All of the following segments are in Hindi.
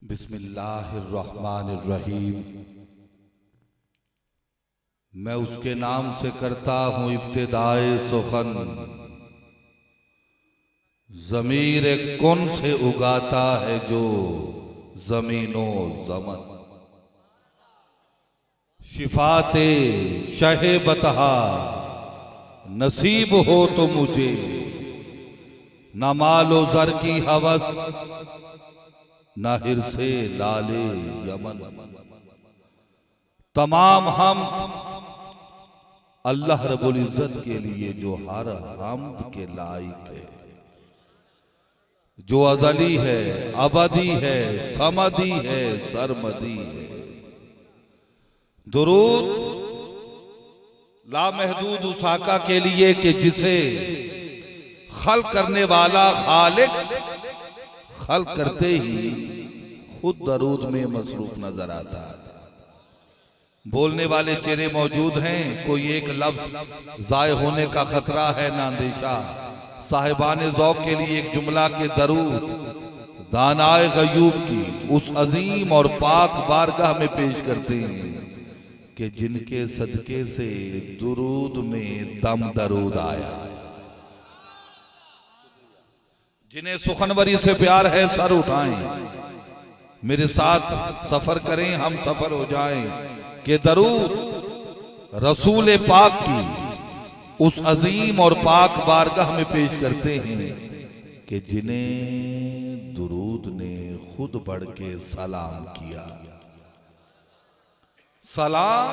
बिस्मिल्लाहिर्रहमानिर्रहीम। मैं उसके नाम से करता हूँ इब्तिदाए सुखन, ज़मीर कुन से उगाता है जो ज़मीनो ज़मन। शिफाते शहे बतहा नसीब हो तो मुझे, न मालो ज़र की हवस न हिरसे लाले यमन। तमाम हम अल्लाह रब्बुल इज्जत के लिए जो हर हमद के लायक है, जो अज़ली है, अबदी है, समदी है, सरमदी है। दुरूद लामहदूद उस आका के लिए कि जिसे खल करने वाला खालिक खल करते ही खुद दरूद में मसरूफ नजर आता है। बोलने वाले चेहरे मौजूद हैं, कोई एक लफ्ज जाय होने का खतरा है ना अंदेशा। साहिबान ज़ौक़ के लिए एक जुमला के दरूद दानाए गयूब की उस अजीम और पाक बारगाह में पेश करते हैं कि जिनके सदके से दुरूद में दम दरूद आया। जिन्हें सुखनवरी से प्यार है सर उठाएं, मेरे साथ सफर करें, हम सफर हो जाएं कि दरूद रसूल पाक की उस अजीम और पाक बारगाह में पेश करते हैं कि जिन्हें दुरूद ने खुद बढ़ के सलाम किया। सलाम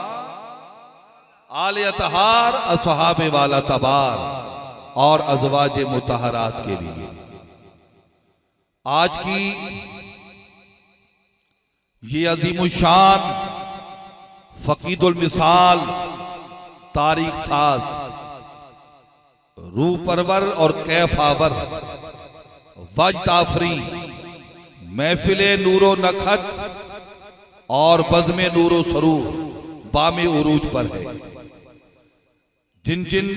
आले अतहार असहाबे वाला तबार और अज़वाज मुतहरात के लिए। आज की ये अजीमुशान फकीदुल मिसाल तारीख साज रूह परवर और कैफावर वजद आफरी महफिले नूरो नखत और बज़्मे नूरो सरूर बामे उरूज पर है। जिन जिन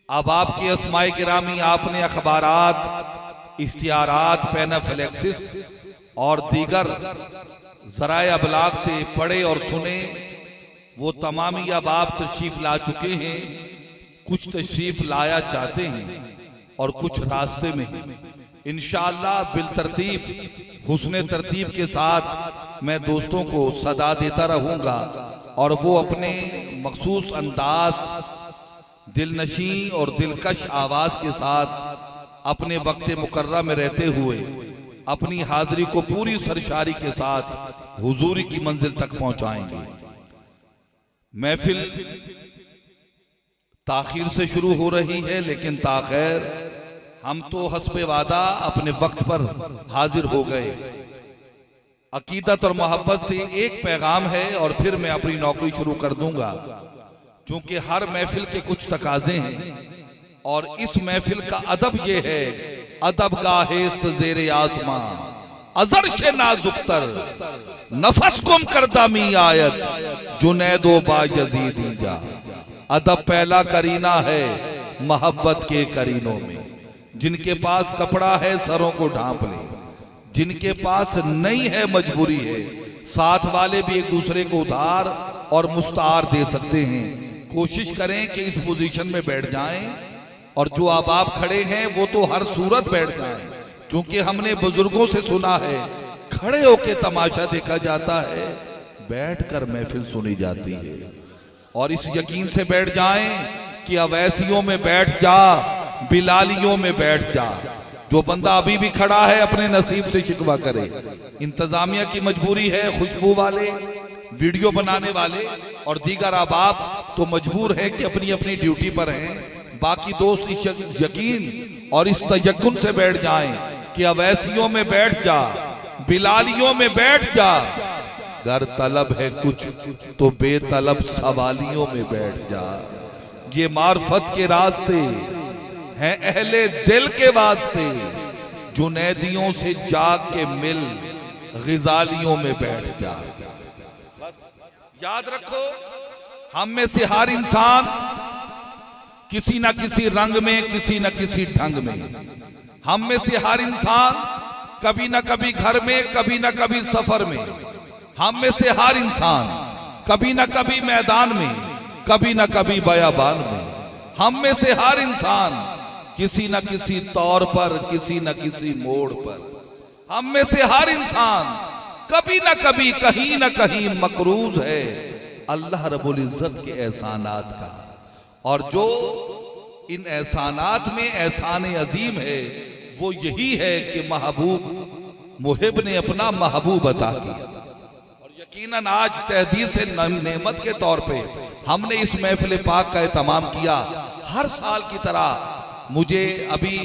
अब आपके अस्माए किरामी आपने अखबारात, इश्तिहारात, पैनाफ्लेक्सिस और दीगर ज़राए अबलाग से पढ़े और सुने, वो तमामी अब आप तशरीफ ला चुके हैं। कुछ तशरीफ लाया चाहते हैं और कुछ रास्ते में हैं। इंशाअल्लाह बिल तरतीब हुस्ने तरतीब के साथ मैं दोस्तों को सदा देता रहूंगा और वो अपने मखसूस अंदाज, दिलनशी और दिलकश आवाज के साथ अपने वक्त मुकर्रम में रहते हुए अपनी हाजिरी को पूरी सरशारी के साथ हुजूरी की मंजिल तक पहुंचाएंगे। महफिल ताखीर से शुरू हो रही है, लेकिन ताखैर हम तो हस्बे वादा अपने वक्त पर हाजिर हो गए। अकीदत और मोहब्बत से एक पैगाम है और फिर मैं अपनी नौकरी शुरू कर दूंगा, क्योंकि हर महफिल के कुछ तकाजे हैं और इस महफिल का अदब यह है, अदब गाहेस्त ज़ेरे आसमां अजर से नाजुकतर नफस गुम करदा मी आयत जुनैदो बायज़ीदी जा। अदब पहला करीना है मोहब्बत के करीनों में। जिनके पास कपड़ा है सरों को ढांप ले, जिनके पास नहीं है मजबूरी है। साथ वाले भी एक दूसरे को उधार और मुस्तार दे सकते हैं। कोशिश करें कि इस पोजीशन में बैठ जाएं और जो अब आप खड़े हैं वो तो हर सूरत बैठ जाएं, क्योंकि हमने बुजुर्गों से सुना है खड़े होके तमाशा देखा जाता है, बैठकर महफिल सुनी जाती है। और इस यकीन से बैठ जाएं कि अवैसियों में बैठ जा, बिलालियों में बैठ जा। जो बंदा अभी भी खड़ा है अपने नसीब से शिकवा करे। इंतजामिया की मजबूरी है, खुशबू वाले, वीडियो बनाने वाले और दीगर अहबाब तो मजबूर है कि अपनी अपनी ड्यूटी पर हैं। बाकी दोस्त इस यकीन और इस तयक्कुन से बैठ जाएं कि अवैसियों में बैठ जा, बिलालियों में बैठ जा। गर तलब है कुछ तो बेतलब सवालियों में बैठ जा। ये मार्फत के रास्ते हैं अहले दिल के वास्ते, जुनैदियों से जाग के मिल गिजालियों में बैठ जा। याद रखो, हम में से हर इंसान किसी न किसी रंग में, किसी न किसी ढंग में, हम में से हर इंसान कभी ना कभी घर में, कभी ना कभी सफर में। हम में से हर इंसान कभी ना कभी मैदान में, कभी ना कभी बयाबान में। हम में से हर इंसान किसी न किसी तौर पर, किसी न किसी मोड़ पर। हम में से हर इंसान कभी न कभी, कहीं न कहीं मकरूज है अल्लाह रब्बुल इज्जत के एहसानात का। और जो इन एहसानात में एहसान अजीम है वो यही है कि महबूब मुहिब ने अपना महबूब अता किया। और यकीनन आज तहदीद से नेमत के तौर पे हमने इस महफिल पाक का एहतमाम किया। हर साल की तरह मुझे अभी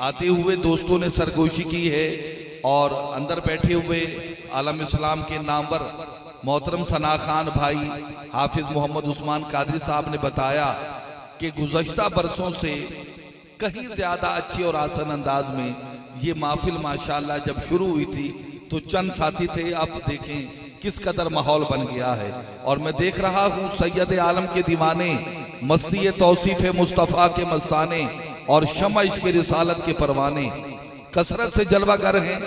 आते हुए दोस्तों ने सरगोशी की है और अंदर बैठे हुए आलम इस्लाम के नामवर मोहतरम सना खान भाई हाफिज मोहम्मद उस्मान कादरी साहब ने बताया कि गुज़श्ता बरसों से कहीं ज्यादा अच्छे और आसान अंदाज में ये महफिल माशाल्लाह जब शुरू हुई थी तो चंद साथी थे, अब देखें किस कदर माहौल बन गया है। और मैं देख रहा हूँ सैयद आलम के दीवाने, मस्ती तौसीफ मुस्तफ़ा के मस्ताने और शम्अ इश्क़ रिसालत के परवाने कसरत से जलवागर हैं।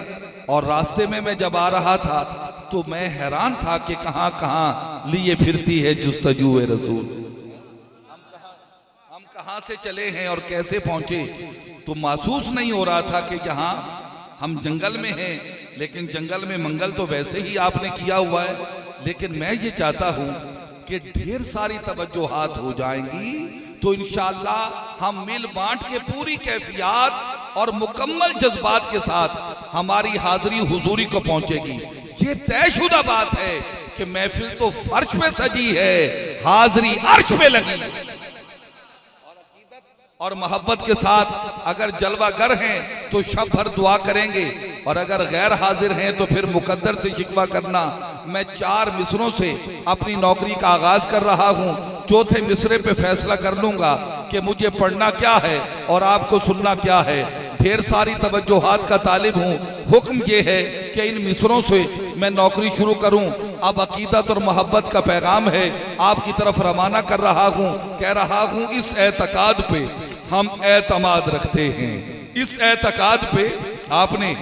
और रास्ते में मैं जब आ रहा था तो मैं हैरान था कि कहाँ कहाँ लिए फिरती है जुस्तजूए रसूल। हम कहाँ से चले हैं और कैसे पहुंचे, तो महसूस नहीं हो रहा था कि यहाँ हम जंगल में हैं। लेकिन जंगल में मंगल तो वैसे ही आपने किया हुआ है, लेकिन मैं ये चाहता हूँ कि ढेर सारी तवज्जोहात हो जाएंगी तो इंशाअल्लाह हम मिल बांट के पूरी कैफियत और मुकम्मल जज्बात के साथ हमारी हाजिरी हुजूरी को पहुंचेगी। ये तयशुदा बात है कि महफिल तो फर्श पे सजी है, हाजिरी अर्श पे लगी। और मोहब्बत के साथ अगर जलवागर हैं तो शब भर दुआ करेंगे, और अगर गैर हाजिर हैं तो फिर मुकद्दर से शिकवा करना। मैं 4 मिसरों से अपनी नौकरी का आगाज कर रहा हूँ। चौथे मिसरे पे फैसला कर लूंगा कि मुझे पढ़ना क्या है और आपको सुनना क्या है। ढेर सारी तवज्जोहात का तालिब हूँ। हुक्म ये है कि इन मिसरों से मैं नौकरी शुरू करूं। अब अकीदत और मोहब्बत का पैगाम है, आपकी तरफ रवाना कर रहा हूं। कह रहा हूं इस एतकाद पे हम एतमाद रखते हैं। इस एतकाद पे आपने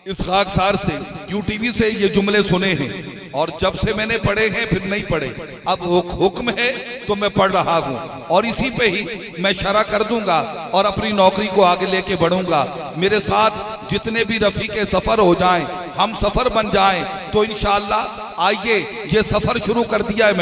इस खाकसार से QTV से ये जुमले सुने हैं और जब से मैंने पढ़े हैं फिर नहीं पढ़े। अब हुक्म है तो मैं पढ़ रहा हूँ और इसी पे ही मैं शरा कर दूंगा और अपनी नौकरी को आगे लेके बढ़ूंगा। मेरे साथ जितने भी रफीके सफर हो जाएं, हम सफर बन जाएं, तो इंशाअल्लाह आइए ये सफर शुरू कर दिया है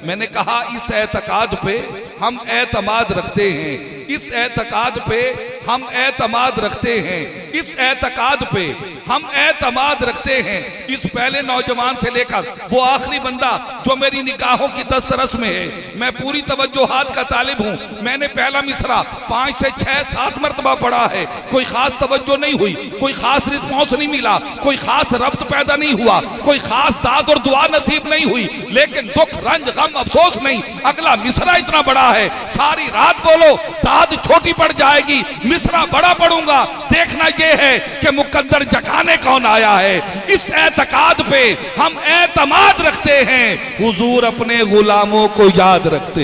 मैंने कहा इस एतकाद पे हम एतमाद रखते हैं। इस एतकाद पे हम एतमाद रखते हैं। इस एतकाद पे हम एतमाद रखते हैं। इस पहले नौजवान से लेकर वो आखिरी बंदा जो मेरी निगाहों की दस्तरस में है, मैं पूरी तवज्जोहात का तालिब हूँ। मैंने पहला मिसरा 5 से 6 7 मरतबा पढ़ा है, कोई खास तवज्जो नहीं हुई, कोई खास रिस्पॉन्स नहीं मिला, कोई खास रब्त पैदा नहीं हुआ, कोई खास दाद और दुआ नसीब नहीं हुई। लेकिन दुख रंज गम अफसोस नहीं, अगला मिसरा इतना बड़ा है, सारी रात बोलो दाद छोटी पड़ जाएगी, मिसरा बड़ा पढ़ूंगा। देखना यह है कि मुकद्दर जगाने कौन आया है। इस एतकाद पे हम एतमाद रखते हैं, हुजूर अपने गुलामों को याद रखते।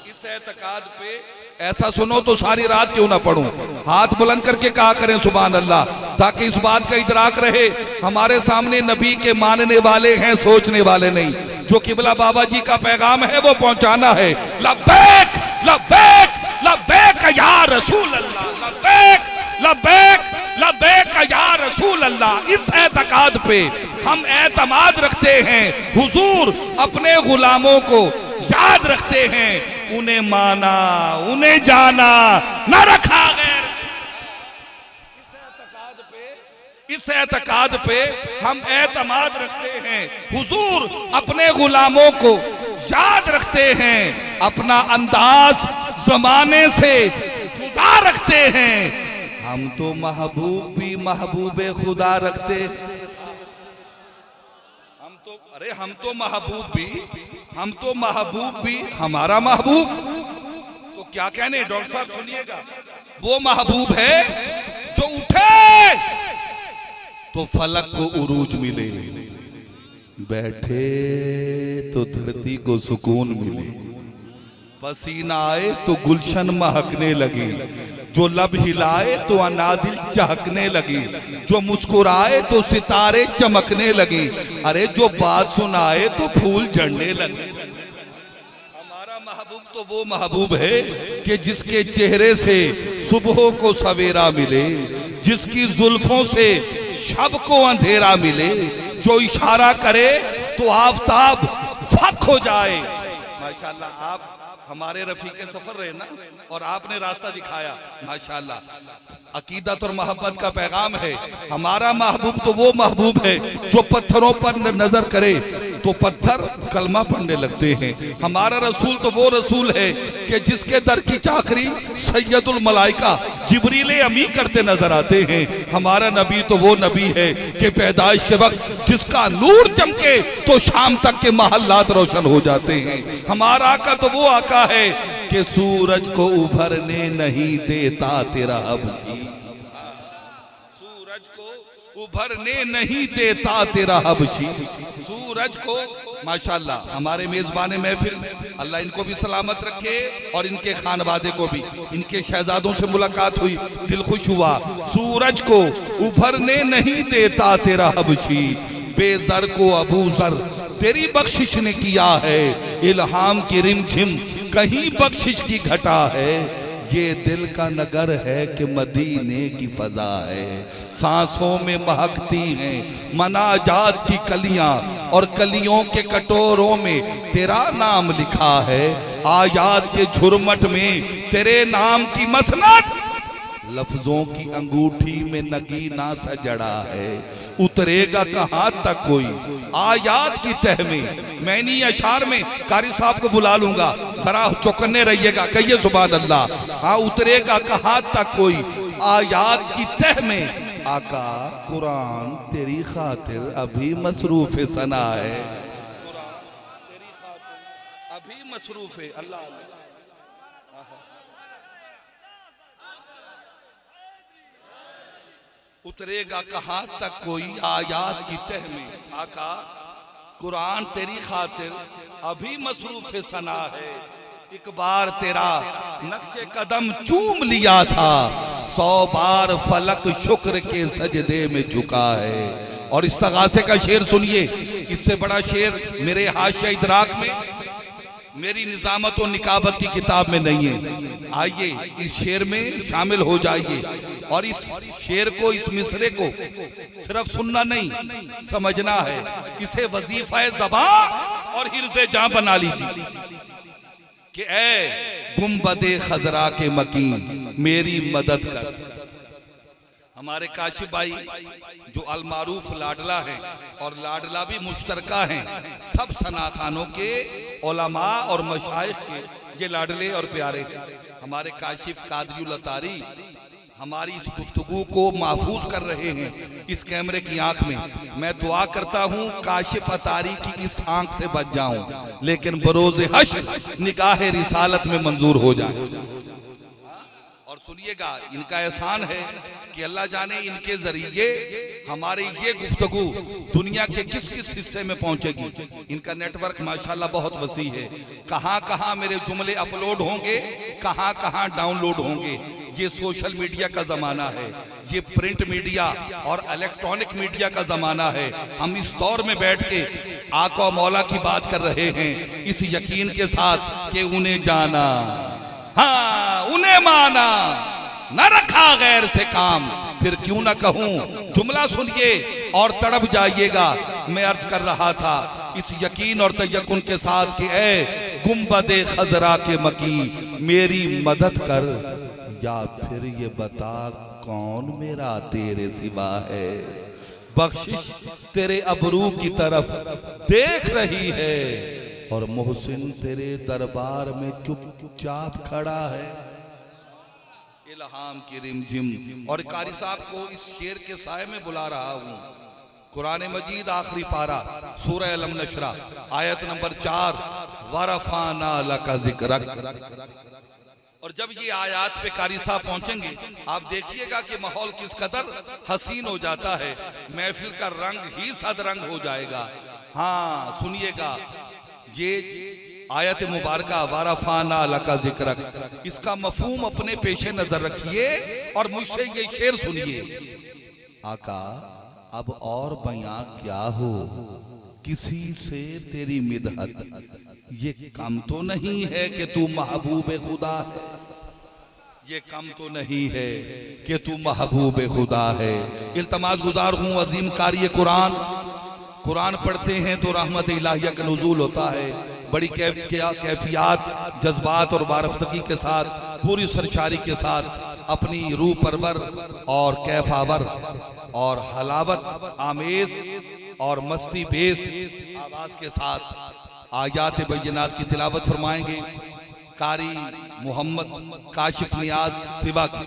इस एतकाद पे ऐसा सुनो तो सारी रात क्यों ना पढ़ूं। हाथ बुलंद करके कहा करें सुभान अल्लाह, ताकि इस बात का इदराक रहे हमारे सामने नबी के मानने वाले हैं, सोचने वाले नहीं। जो किबला बाबा जी का पैगाम है वो पहुंचाना है। लब्बैक लब्बैक लब्बैक या रसूल अल्लाह, लब्बैक लब्बैक लब्बैक या रसूल अल्लाह। इस एतकाद पे हम एतमाद रखते हैं, हुजूर अपने गुलामों को याद रखते हैं, उन्हें माना उन्हें जाना न रखा गैर। इस एतकाद पे हम एतमाद रखते हैं, हुजूर अपने गुलामों को याद रखते हैं, अपना अंदाज जमाने से जुदा रखते हैं। हम तो महबूब भी महबूबे खुदा रखते, हम तो महबूब भी हमारा महबूब। तो क्या कहने डॉक्टर साहब सुनिएगा, वो महबूब है जो उठे तो फलक को उरूज मिले, बैठे तो धरती को सुकून मिले, पसीना आए तो गुलशन महकने लगे, जो लब हिलाए तो अनादिल चहकने लगी, जो मुस्कुराए तो सितारे चमकने लगी, अरे जो बात सुनाए तो फूल झड़ने लगे। हमारा महबूब तो वो महबूब है कि जिसके चेहरे से सुबह को सवेरा मिले, जिसकी जुल्फों से शब को अंधेरा मिले, जो इशारा करे तो आफताब फक हो जाए। माशाल्लाह, आप हमारे रफीके सफर रहे ना, और आपने रास्ता दिखाया माशाल्लाह। अकीदत और मोहब्बत का पैगाम है। हमारा महबूब तो वो महबूब है जो पत्थरों पर नजर करे तो पत्थर कलमा पढ़ने लगते हैं। हमारा रसूल तो वो रसूल है कि जिसके दर की चाकरी सैयदुल मलाइका जिब्रील अमी करते नजर आते हैं। हमारा नबी तो वो नबी है कि पैदाइश के वक्त जिसका नूर चमके तो शाम तक के महल्लात रोशन हो जाते हैं। हमारा आका तो वो आका है कि सूरज को उभरने नहीं देता तेरा हबशी, सूरज को उभरने नहीं देता तेरा हबशी, सूरज को। माशाल्लाह, हमारे मेजबान महफिल, अल्लाह इनको भी सलामत रखे और इनके खानवादे को भी। इनके शहजादों से मुलाकात हुई, दिल खुश हुआ। सूरज को उभरने नहीं देता तेरा हबशी, बेजर को अबू जर तेरी बख्शिश ने किया है, इल्हाम की रिमझिम कहीं बख्शिश की घटा है। ये दिल का नगर है कि मदीने की फजा है, सांसों में महकती हैं मनाजात की कलियां, और कलियों के कटोरों में तेरा नाम लिखा है। आयात के झुरमट में तेरे नाम की मसनद, लफ्जों की अंगूठी में नगीना सा जड़ा है। उतरेगा कहाँ तक कोई आयात की तह में। मैं नहीं अशार में कारी साहब को बुला लूंगा, जरा चौकन्ने रहिएगा, कहिए सुभान अल्लाह। हाँ, उतरेगा कहाँ तक कोई आयात की तह में। आका कुरान तेरी खातिर अभी मसरूफ सना है, तेरी खातिर अभी मसरूफ है। अल्लाह उतरेगा कहाँ तक कोई आयात की तह में। आका कुरान तेरी खातिर अभी मसरूफ सना है। एक बार तेरा नक्शे कदम चूम लिया था, 100 बार फलक शुक्र के सजदे में झुका है। और इस तगासे का शेर सुनिए, इससे बड़ा शेर मेरे हाशिया इदराक में, मेरी निजामत और निकाबत की किताब में नहीं है। आइए इस शेर में शामिल हो जाइए और इस शेर को, इस मिसरे को सिर्फ सुनना नहीं, समझना है। इसे वजीफा ज़बान और हिर्ज़े जां बना लीजिए कि ऐ गुंबदे खजरा के मकीन मेरी मदद कर। हमारे काशिफ भाई जो अलमारूफ लाडला है और लाडला भी मुश्तरका हैं, सब सना खानों के उलमा और मशाइख के ये लाडले और प्यारे हैं। हमारे काशिफ कादरी अतारी हमारी इस गुफ्तगू को महफूज कर रहे हैं इस कैमरे की आंख में। मैं दुआ करता हूं काशिफ अतारी की इस आंख से बच जाऊं, लेकिन बरोज़े हश्र निगाह रिसालत में मंजूर हो जाए। और सुनिएगा, इनका एहसान है कि अल्लाह जाने इनके जरिए हमारी ये गुफ्तगू दुनिया के किस किस हिस्से में पहुंचेगी। इनका नेटवर्क माशाल्लाह बहुत वसी है। कहां कहां मेरे जुमले अपलोड होंगे, कहां कहां डाउनलोड होंगे। ये सोशल मीडिया का जमाना है, ये प्रिंट मीडिया और इलेक्ट्रॉनिक मीडिया का जमाना है। हम इस दौर में बैठ के आका मौला की बात कर रहे हैं इस यकीन के साथ कि उन्हें जाना, हाँ उन्हें माना, न रखा गैर से काम, फिर क्यों ना कहूं। जुमला सुनिए और तड़प जाइएगा। मैं अर्ज कर रहा था इस यकीन और तयक्कुन के साथ कि ऐ गुंबदे खजरा के मकी मेरी मदद कर, या फिर ये बता कौन मेरा तेरे सिवा है। बख्शिश तेरे अबरू की तरफ देख रही है और मोहसिन तेरे दरबार में चुपचाप खड़ा है। इल्हाम की रिमझिम। और कारी साहब को इस शेर के साए में बुला रहा हूं। कुरान मजीद आखिरी पारा सूरह अलम नशरा आयत नंबर 4, वरफाना लका जिक्रक। और जब ये आयात पे कारी साहब पहुंचेंगे आप देखिएगा कि माहौल किस कदर हसीन हो जाता है, महफिल का रंग ही सदरंग हो जाएगा। हाँ सुनिएगा, ये आयत मुबारका वारफाना लका जिक्रक, इसका मफहूम अपने पेशे नजर रखिए और मुझसे ये शेर सुनिए। आका अब और बयां क्या हो, किसी से तेरी मिदहत, ये कम तो नहीं है कि तू महबूब खुदा है, ये कम तो नहीं है कि तू महबूब खुदा है। इल्तमास गुजार हूँ अजीम कारी कुरान, कुरान पढ़ते हैं तो रहमत इलाहिया का नुज़ूल होता है। बड़ी कैफियत, जज्बात और वारफ्तगी के साथ, पूरी सरशारी के साथ, अपनी रूह परवर और कैफावर और हलावत आमेज और मस्ती बेस आवाज के साथ आयात बैयनात की तिलावत फरमाएंगे कारी मोहम्मद काशिफ नियाज सिवा की।